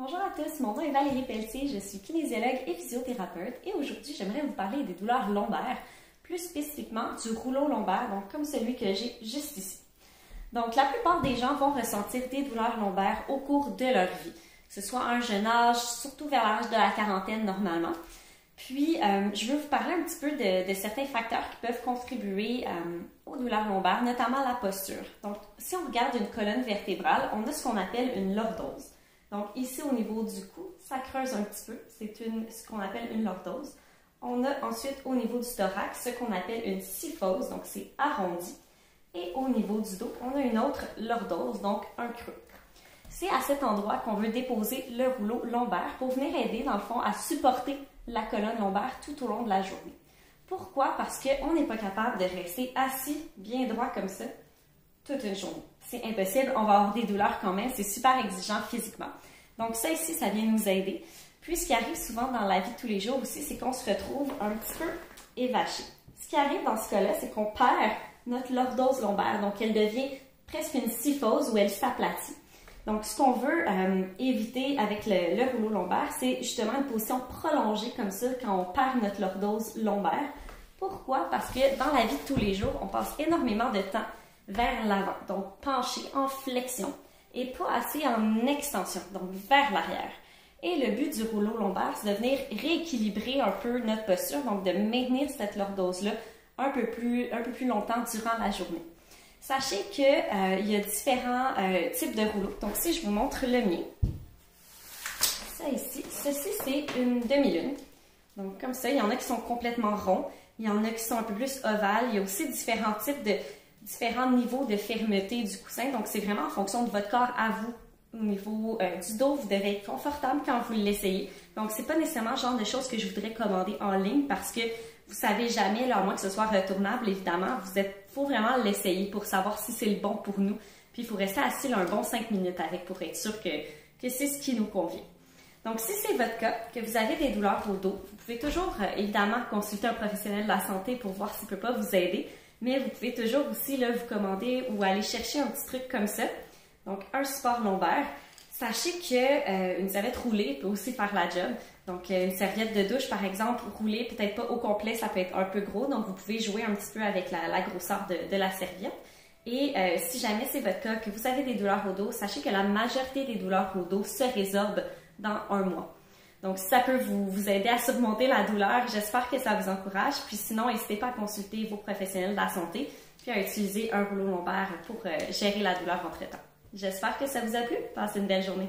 Bonjour à tous, mon nom est Valérie Pelletier, je suis kinésiologue et physiothérapeute et aujourd'hui j'aimerais vous parler des douleurs lombaires, plus spécifiquement du rouleau lombaire, donc comme celui que j'ai juste ici. Donc la plupart des gens vont ressentir des douleurs lombaires au cours de leur vie, que ce soit à un jeune âge, surtout vers l'âge de la quarantaine normalement. Puis je veux vous parler un petit peu de certains facteurs qui peuvent contribuer aux douleurs lombaires, notamment la posture. Donc si on regarde une colonne vertébrale, on a ce qu'on appelle une lordose. Donc ici au niveau du cou, ça creuse un petit peu, c'est ce qu'on appelle une lordose. On a ensuite au niveau du thorax ce qu'on appelle une syphose, donc c'est arrondi. Et au niveau du dos, on a une autre lordose, donc un creux. C'est à cet endroit qu'on veut déposer le rouleau lombaire pour venir aider dans le fond à supporter la colonne lombaire tout au long de la journée. Pourquoi? Parce qu'on n'est pas capable de rester assis bien droit comme ça toute une journée. C'est impossible, on va avoir des douleurs quand même, c'est super exigeant physiquement. Donc ça ici, ça vient nous aider. Puis ce qui arrive souvent dans la vie de tous les jours aussi, c'est qu'on se retrouve un petit peu évaché. Ce qui arrive dans ce cas-là, c'est qu'on perd notre lordose lombaire, donc elle devient presque une syphose où elle s'aplatit. Donc ce qu'on veut éviter avec le rouleau lombaire, c'est justement une position prolongée comme ça quand on perd notre lordose lombaire. Pourquoi? Parce que dans la vie de tous les jours, on passe énormément de temps vers l'avant, donc penché en flexion et pas assez en extension, donc vers l'arrière. Et le but du rouleau lombaire, c'est de venir rééquilibrer un peu notre posture, donc de maintenir cette lordose-là un peu plus longtemps durant la journée. Sachez qu'il y a différents types de rouleaux. Donc si je vous montre le mien, ça ici, ceci c'est une demi-lune. Donc comme ça, il y en a qui sont complètement ronds, il y en a qui sont un peu plus ovales, il y a aussi différents niveaux de fermeté du coussin. Donc c'est vraiment en fonction de votre corps à vous. Au niveau du dos, vous devez être confortable quand vous l'essayez. Donc c'est pas nécessairement le genre de choses que je voudrais commander en ligne parce que vous savez jamais, là, à moins que ce soit retournable, évidemment, faut vraiment l'essayer pour savoir si c'est le bon pour nous. Puis il faut rester assis là, un bon 5 minutes avec pour être sûr que c'est ce qui nous convient. Donc si c'est votre cas, que vous avez des douleurs au dos, vous pouvez toujours évidemment consulter un professionnel de la santé pour voir s'il ne peut pas vous aider. Mais vous pouvez toujours aussi là, vous commander ou aller chercher un petit truc comme ça. Donc un support lombaire. Sachez qu'une serviette roulée peut aussi faire la job. Donc, une serviette de douche, par exemple, roulée, peut-être pas au complet, ça peut être un peu gros. Donc, vous pouvez jouer un petit peu avec la grosseur de la serviette. Et si jamais c'est votre cas, que vous avez des douleurs au dos, sachez que la majorité des douleurs au dos se résorbent dans un mois. Donc, si ça peut vous aider à surmonter la douleur, j'espère que ça vous encourage. Puis sinon, n'hésitez pas à consulter vos professionnels de la santé, puis à utiliser un rouleau lombaire pour gérer la douleur entre-temps. J'espère que ça vous a plu. Passez une belle journée.